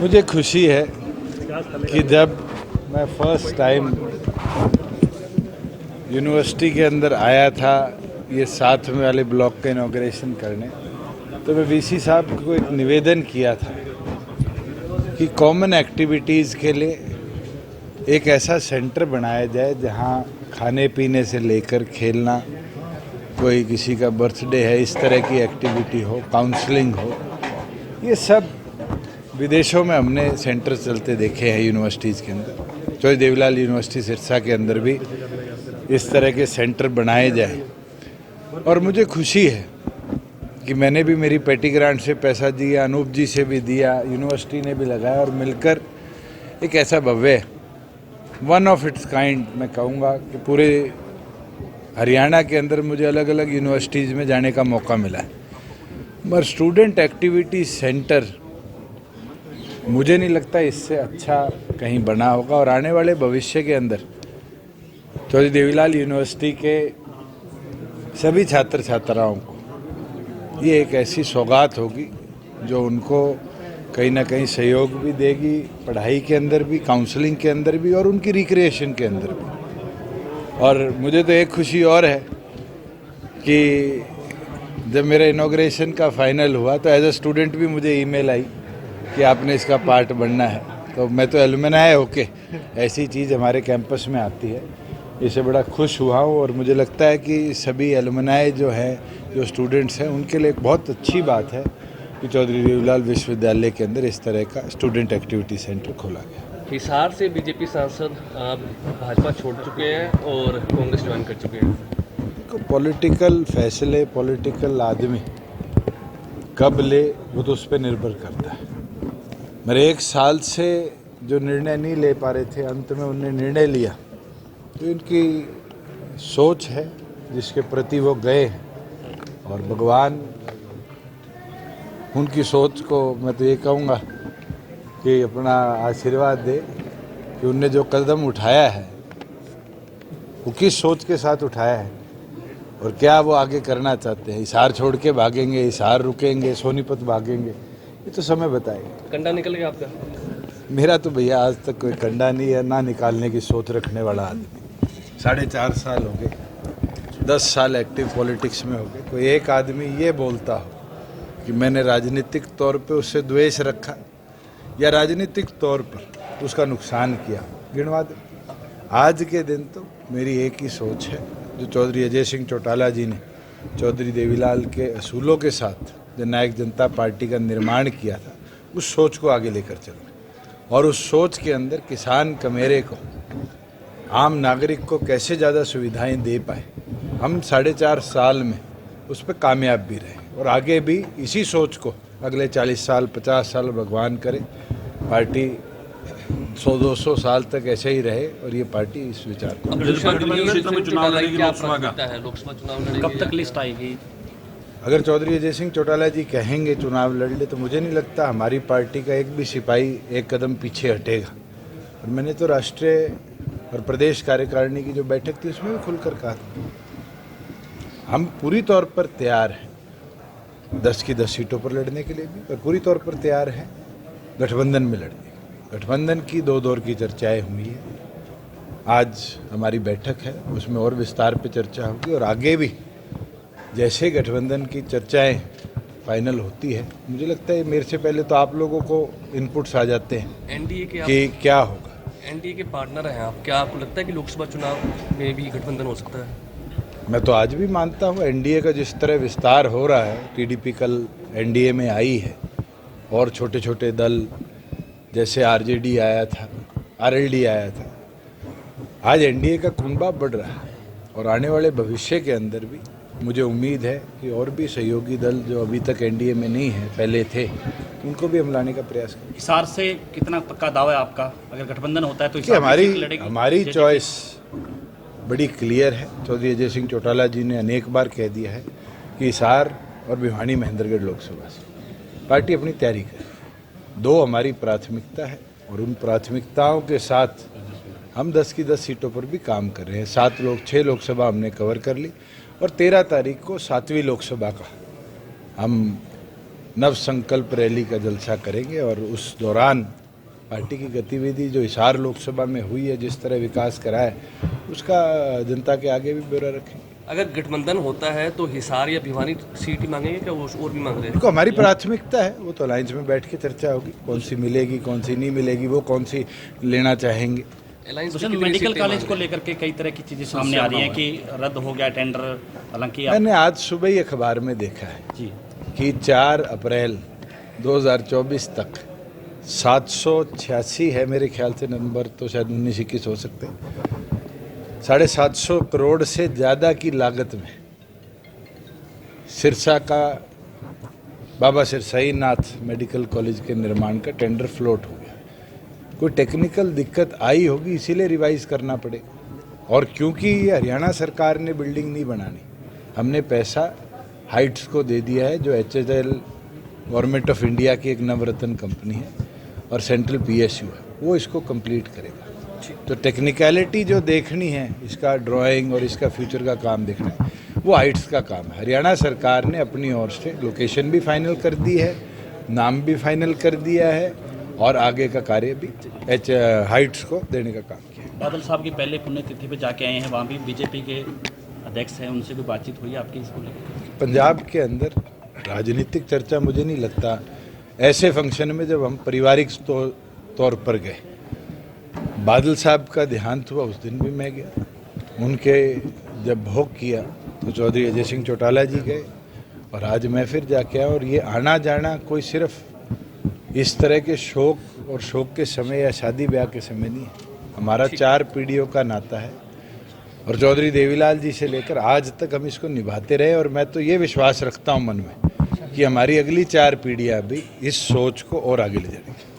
मुझे खुशी है कि जब मैं फर्स्ट टाइम यूनिवर्सिटी के अंदर आया था ये 7वें वाले ब्लॉक का इनॉग्रेशन करने, तो मैं वीसी साहब को एक निवेदन किया था कि कॉमन एक्टिविटीज़ के लिए एक ऐसा सेंटर बनाया जाए जहां खाने पीने से लेकर खेलना, कोई किसी का बर्थडे है इस तरह की एक्टिविटी हो, काउंसलिंग हो। ये सब विदेशों में हमने सेंटर चलते देखे हैं यूनिवर्सिटीज़ के अंदर। चौधरी देवीलाल यूनिवर्सिटी सिरसा के अंदर भी इस तरह के सेंटर बनाए जाए। और मुझे खुशी है कि मैंने भी मेरी पेटी ग्रांट से पैसा दिया, अनूप जी से भी दिया, यूनिवर्सिटी ने भी लगाया और मिलकर एक ऐसा भव्य वन ऑफ इट्स काइंड मैं कहूँगा कि पूरे हरियाणा के अंदर मुझे अलग अलग यूनिवर्सिटीज़ में जाने का मौका मिला है। मगर स्टूडेंट एक्टिविटी सेंटर मुझे नहीं लगता इससे अच्छा कहीं बना होगा। और आने वाले भविष्य के अंदर चौधरी देवीलाल यूनिवर्सिटी के सभी छात्र छात्राओं को ये एक ऐसी सौगात होगी जो उनको कहीं ना कहीं सहयोग भी देगी, पढ़ाई के अंदर भी, काउंसलिंग के अंदर भी और उनकी रिक्रिएशन के अंदर भी। और मुझे तो एक खुशी और है कि जब मेरा इनॉग्रेशन का फाइनल हुआ तो एज अ स्टूडेंट भी मुझे ईमेल आई कि आपने इसका पार्ट बनना है। तो मैं तो एलुमनाई होके ऐसी चीज़ हमारे कैंपस में आती है, इससे बड़ा खुश हुआ हूँ। और मुझे लगता है कि सभी एलुमनाई जो हैं, जो स्टूडेंट्स हैं, उनके लिए एक बहुत अच्छी बात है कि चौधरी देवीलाल विश्वविद्यालय के अंदर इस तरह का स्टूडेंट एक्टिविटी सेंटर खोला गया। हिसार से बीजेपी सांसद भाजपा छोड़ चुके हैं और कांग्रेस ज्वाइन कर चुके हैं। पॉलिटिकल फैसले पॉलिटिकल आदमी कब ले वो तो उस पर निर्भर करता है। मेरे 1 साल से जो निर्णय नहीं ले पा रहे थे, अंत में उन्होंने निर्णय लिया, तो इनकी सोच है जिसके प्रति वो गए हैं। और भगवान उनकी सोच को मैं तो ये कहूँगा कि अपना आशीर्वाद दे कि उनने जो कदम उठाया है वो किस सोच के साथ उठाया है और क्या वो आगे करना चाहते हैं। हिसार छोड़ के भागेंगे, हिसार रुकेंगे, सोनीपत भागेंगे, ये तो समय बताएगा। कंडा निकल गया आपका? मेरा तो भैया आज तक कोई कंडा नहीं है, ना निकालने की सोच रखने वाला आदमी। 4.5 साल हो गए, 10 साल एक्टिव पॉलिटिक्स में हो गए। कोई एक आदमी ये बोलता हो कि मैंने राजनीतिक तौर पे उससे द्वेष रखा या राजनीतिक तौर पर उसका नुकसान किया, गिनवा दे। आज के दिन तो मेरी एक ही सोच है, जो चौधरी अजय सिंह चौटाला जी ने चौधरी देवीलाल के असूलों के साथ जननायक जनता पार्टी का निर्माण किया था, उस सोच को आगे लेकर चलना। और उस सोच के अंदर किसान कमेरे को, आम नागरिक को कैसे ज़्यादा सुविधाएं दे पाए, हम 4.5 साल में उस पर कामयाब भी रहे। और आगे भी इसी सोच को अगले 40 साल 50 साल भगवान करे पार्टी 100-200 साल तक ऐसे ही रहे और ये पार्टी इस विचार को। कब तक लिस्ट आएगी? अगर चौधरी अजय सिंह चौटाला जी कहेंगे चुनाव लड़ ले, तो मुझे नहीं लगता हमारी पार्टी का एक भी सिपाही एक कदम पीछे हटेगा। और मैंने तो राष्ट्रीय और प्रदेश कार्यकारिणी की जो बैठक थी उसमें भी खुलकर कहा था, हम पूरी तौर पर तैयार हैं 10 की 10 सीटों पर लड़ने के लिए भी, और पूरी तौर पर तैयार हैं गठबंधन में लड़ने। गठबंधन की 2 दौर की चर्चाएं हुई है, आज हमारी बैठक है, उसमें और विस्तार पे चर्चा होगी। और आगे भी जैसे गठबंधन की चर्चाएं फाइनल होती है, मुझे लगता है मेरे से पहले तो आप लोगों को इनपुट्स आ जाते हैं एनडीए के कि क्या होगा। एनडीए के पार्टनर हैं आप, क्या आपको लगता है कि लोकसभा चुनाव में भी गठबंधन हो सकता है? मैं तो आज भी मानता हूँ एनडीए का जिस तरह विस्तार हो रहा है, टीडीपी कल एनडीए में आई है और छोटे छोटे दल जैसे आरजेडी आया था, आरएलडी आया था, आज एनडीए का कुनबा बढ़ रहा है। और आने वाले भविष्य के अंदर भी मुझे उम्मीद है कि और भी सहयोगी दल जो अभी तक एनडीए में नहीं है, पहले थे, उनको भी हम लाने का प्रयास करें। हिसार से कितना पक्का दावा है आपका, अगर गठबंधन होता है तो हमारी चॉइस बड़ी क्लियर है। चौधरी अजय सिंह चौटाला जी ने अनेक बार कह दिया है कि हिसार और भिवानी महेंद्रगढ़ लोकसभा से पार्टी अपनी तैयारी करे। 2 हमारी प्राथमिकता है और उन प्राथमिकताओं के साथ हम 10 की 10 सीटों पर भी काम कर रहे हैं। 6 लोकसभा हमने कवर कर ली और 13 तारीख को 7वीं लोकसभा का हम नव संकल्प रैली का जलसा करेंगे और उस दौरान पार्टी की गतिविधि जो हिसार लोकसभा में हुई है, जिस तरह विकास करा है, उसका जनता के आगे भी ब्यौरा रखेंगे। अगर गठबंधन होता है तो हिसार या भिवानी सीट ही मांगेंगे क्या, वो और भी मांग रहे हैं? देखो, हमारी प्राथमिकता है, वो तो अलायंस में बैठ के चर्चा होगी, कौन सी मिलेगी कौन सी नहीं मिलेगी, वो कौन सी लेना चाहेंगे। अलायंस दूसरा मेडिकल कॉलेज को लेकर के कई तरह की चीज़ें सामने आ रही हैं कि रद्द हो गया टेंडर, हालांकि मैंने आज सुबह ही अखबार में देखा है जी कि 4 अप्रैल 2024 तक 786 है मेरे ख्याल से, नंबर तो शायद 19-21 हो सकते हैं, 750 करोड़ से ज़्यादा की लागत में सिरसा का बाबा सिरसाई नाथ मेडिकल कॉलेज के निर्माण का टेंडर फ्लोट हो गया। कोई टेक्निकल दिक्कत आई होगी, इसीलिए रिवाइज करना पड़ेगा। और क्योंकि ये हरियाणा सरकार ने बिल्डिंग नहीं बनानी, हमने पैसा हाइट्स को दे दिया है, जो HHL गवर्नमेंट ऑफ इंडिया की एक नवरत्न कंपनी है और सेंट्रल PSU है, वो इसको कंप्लीट करेगा। तो टेक्निकलिटी जो देखनी है, इसका ड्राइंग और इसका फ्यूचर का काम देखना है, वो हाइट्स का काम है। हरियाणा सरकार ने अपनी ओर से लोकेशन भी फाइनल कर दी है, नाम भी फाइनल कर दिया है और आगे का कार्य भी हाइट्स को देने का काम किया। बादल साहब की पहले पुण्यतिथि पे जाके आए हैं, वहाँ भी बीजेपी के अध्यक्ष हैं, उनसे भी बातचीत हुई आपकी इसको लेकर? पंजाब के अंदर राजनीतिक चर्चा मुझे नहीं लगता ऐसे फंक्शन में, जब हम पारिवारिक तौर पर गए। बादल साहब का देहांत हुआ, उस दिन भी मैं गया। उनके जब भोग किया तो चौधरी अजय सिंह चौटाला जी गए और आज मैं फिर जाके आया। और ये आना जाना कोई सिर्फ इस तरह के शोक और शोक के समय या शादी ब्याह के समय नहीं है, हमारा 4 पीढ़ियों का नाता है और चौधरी देवीलाल जी से लेकर आज तक हम इसको निभाते रहे। और मैं तो ये विश्वास रखता हूँ मन में कि हमारी अगली 4 पीढ़ियाँ भी इस सोच को और आगे ले जाएंगी।